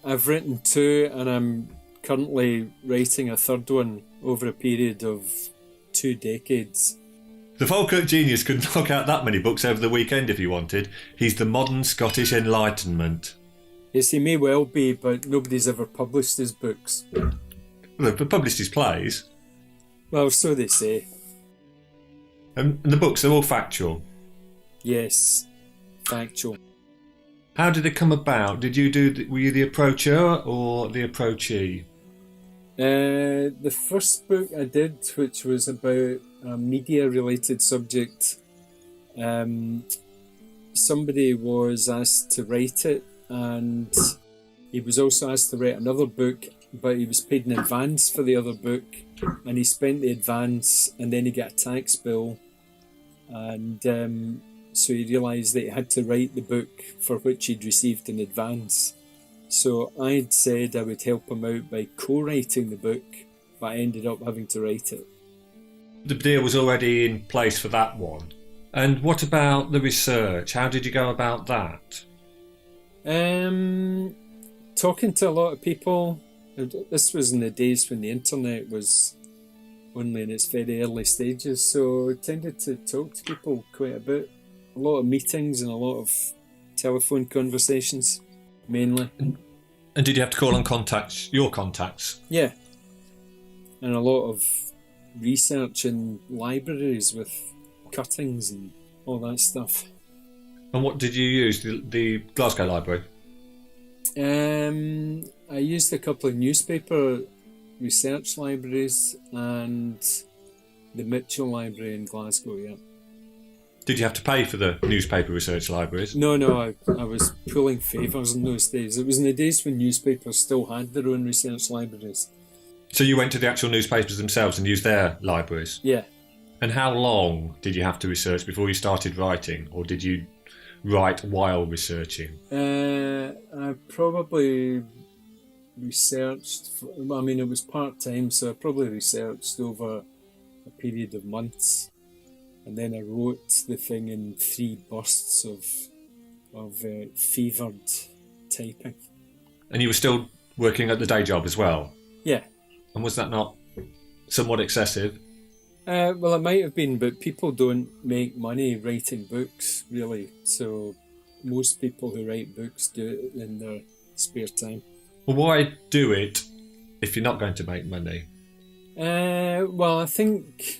I've written 2, and I'm currently writing a 3rd one over a period of 2 decades. The Falkirk genius could knock out that many books over the weekend if he wanted. He's the modern Scottish Enlightenment. Yes, he may well be, but nobody's ever published his books. They've published his plays. Well, so they say. And the books, they're all factual. Yes, factual. How did it come about? Were you the approacher or the approachee? The first book I did, which was about a media-related subject, somebody was asked to write it, and he was also asked to write another book, but he was paid in advance for the other book, and he spent the advance, and then he got a tax bill, and so he realised that he had to write the book for which he'd received in advance. So I'd said I would help him out by co-writing the book, but I ended up having to write it. The deal was already in place for that one. And what about the research? How did you go about that? Talking to a lot of people. This was in the days when the internet was only in its very early stages, so I tended to talk to people quite a bit. A lot of meetings and a lot of telephone conversations, mainly. And did you have to call on your contacts? Yeah. And a lot of research in libraries with cuttings and all that stuff. And what did you use? The Glasgow library? I used a couple of newspaper research libraries and the Mitchell Library in Glasgow, yeah. Did you have to pay for the newspaper research libraries? No, I was pulling favours in those days. It was in the days when newspapers still had their own research libraries. So you went to the actual newspapers themselves and used their libraries? Yeah. And how long did you have to research before you started writing? Or did you write while researching? I probably researched, it was part-time, so I probably researched over a period of months. And then I wrote the thing in 3 bursts of fevered typing. And you were still working at the day job as well? Yeah. And was that not somewhat excessive? Well, it might have been, but people don't make money writing books, really. So most people who write books do it in their spare time. Well, why do it if you're not going to make money? Well, I think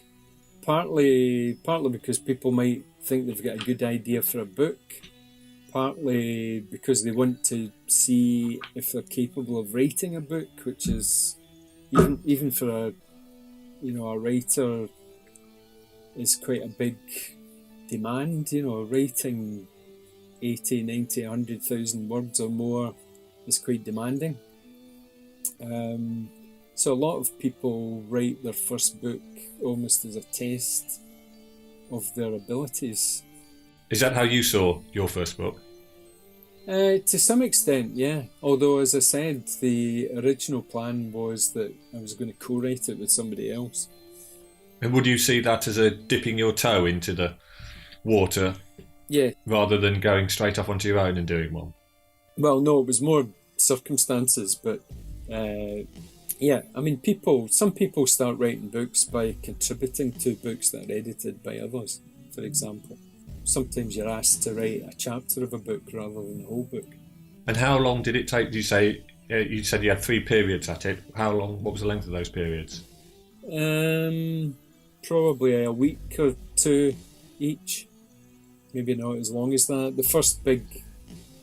partly because people might think they've got a good idea for a book, partly because they want to see if they're capable of writing a book, which is even for a writer is quite a big demand. Writing 80, 90, 100,000 words or more is quite demanding. So a lot of people write their first book almost as a test of their abilities. Is that how you saw your first book? To some extent, yeah. Although, as I said, the original plan was that I was going to co-write it with somebody else. And would you see that as a dipping your toe into the water? Yeah. Rather than going straight off onto your own and doing one? Well, no, it was more circumstances, but yeah. Some people start writing books by contributing to books that are edited by others, for example. Sometimes you're asked to write a chapter of a book rather than the whole book. And how long did it take? You said you had 3 periods at it. How long? What was the length of those periods? Probably a week or 2 each. Maybe not as long as that. The first big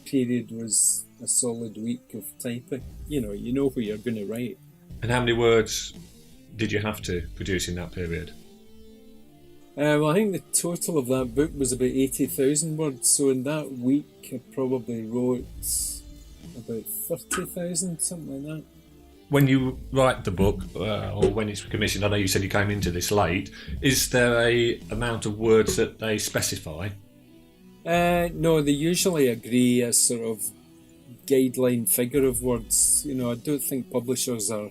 period was a solid week of typing. You know what you're going to write. And how many words did you have to produce in that period? Well, I think the total of that book was about 80,000 words. So in that week, I probably wrote about 30,000, something like that. When you write the book, or when it's commissioned, I know you said you came into this late, is there a amount of words that they specify? No, they usually agree a sort of guideline figure of words. I don't think publishers are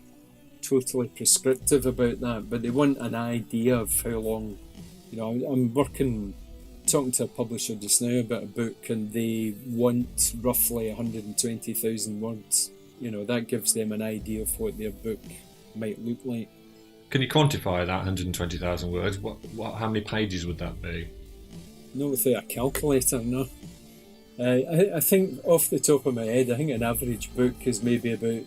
totally prescriptive about that, but they want an idea of how long. I'm talking to a publisher just now about a book, and they want roughly 120,000 words. that gives them an idea of what their book might look like. Can you quantify that 120,000 words? How many pages would that be? Not without a calculator, no. I think off the top of my head, I think an average book is maybe about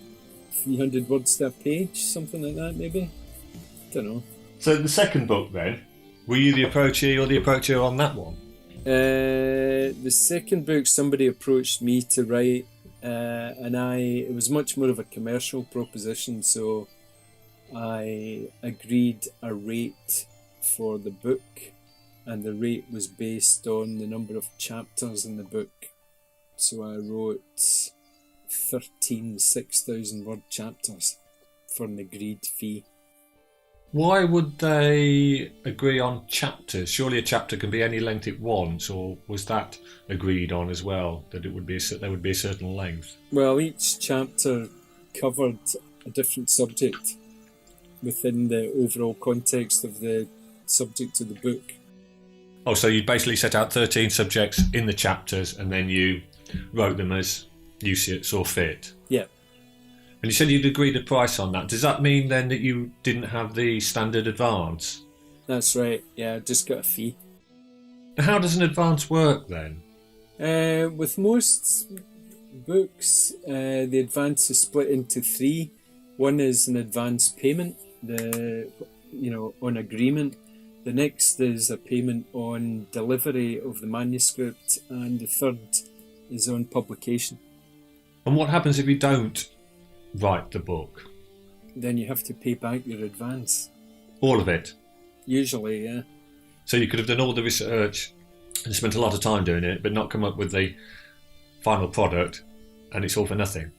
300 words to a page, something like that, maybe. Don't know. So the second book, then, were you the approachee or the approacher on that one? The second book, somebody approached me to write, and it was much more of a commercial proposition, so I agreed a rate for the book, and the rate was based on the number of chapters in the book. So I wrote 13 6,000 word chapters for an agreed fee. Why would they agree on chapters? Surely a chapter can be any length it wants, or was that agreed on as well, that there would be a certain length? Well, each chapter covered a different subject within the overall context of the subject of the book. Oh, so you basically set out 13 subjects in the chapters and then you wrote them as you saw fit? Yeah. And you said you'd agreed a price on that. Does that mean then that you didn't have the standard advance? That's right, yeah, I just got a fee. How does an advance work then? With most books, the advance is split into three. One is an advance payment, on agreement. The next is a payment on delivery of the manuscript, and the third is on publication. And what happens if you don't write the book? Then you have to pay back your advance. All of it? Usually, yeah. So you could have done all the research and spent a lot of time doing it, but not come up with the final product, and it's all for nothing?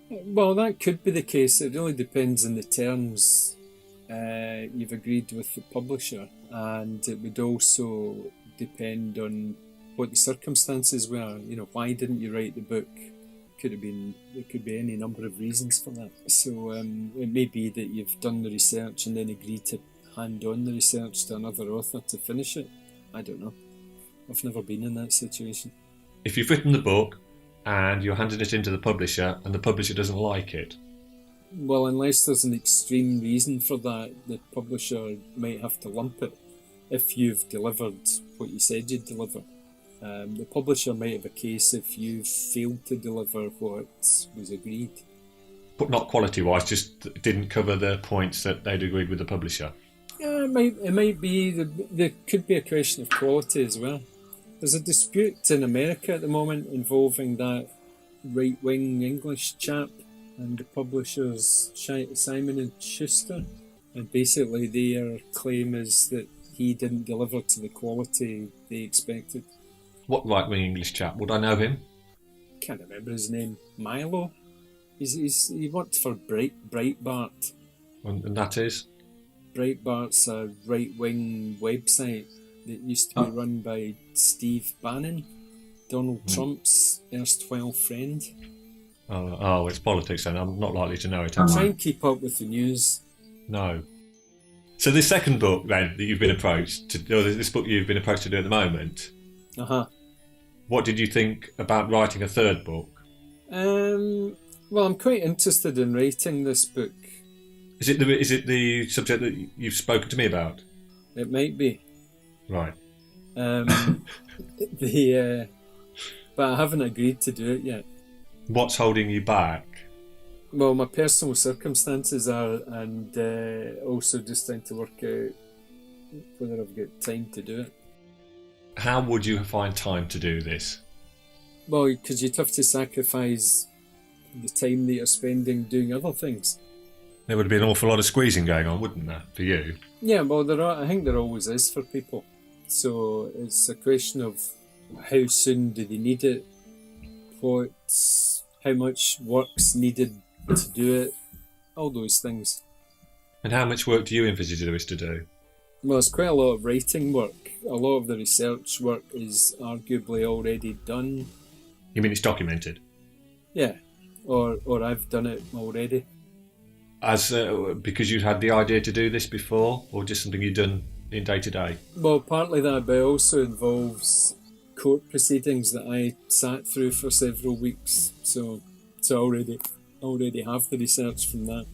Well, that could be the case. It really depends on the terms you've agreed with the publisher, and it would also depend on what the circumstances were. Why didn't you write the book? There could be any number of reasons for that. So it may be that you've done the research and then agreed to hand on the research to another author to finish it. I don't know. I've never been in that situation. If you've written the book and you're handing it into the publisher and the publisher doesn't like it? Well, unless there's an extreme reason for that, the publisher might have to lump it if you've delivered what you said you'd deliver. The publisher might have a case if you've failed to deliver what was agreed. But not quality-wise, just didn't cover the points that they'd agreed with the publisher? Yeah, it might be. There could be a question of quality as well. There's a dispute in America at the moment involving that right-wing English chap and the publishers Simon & Schuster. And basically their claim is that he didn't deliver to the quality they expected. What right-wing English chap? Would I know him? Can't remember his name. Milo? He worked for Breitbart. And that is? Breitbart's a right-wing website that used to be run by Steve Bannon, Donald Trump's erstwhile friend. Oh, it's politics then. I'm not likely to know it. Try and keep up with the news. No. So the second book then that you've been approached to, or this book you've been approached to do at the moment. What did you think about writing a third book? Well, I'm quite interested in writing this book. Is it the subject that you've spoken to me about? It might be. Right. But I haven't agreed to do it yet. What's holding you back? Well, my personal circumstances are, and also just trying to work out whether I've got time to do it. How would you find time to do this? Well, because you'd have to sacrifice the time that you're spending doing other things. There would be an awful lot of squeezing going on, wouldn't there, for you? Yeah, well, I think there always is for people. So it's a question of how soon do they need it, how much work's needed to do it, all those things. And how much work do you envisage there is to do? Well, it's quite a lot of writing work. A lot of the research work is arguably already done. You mean it's documented? Yeah, or I've done it already. Because you'd had the idea to do this before, or just something you'd done in day to day? Well, partly that, but it also involves court proceedings that I sat through for several weeks, so it's already already have the research from that.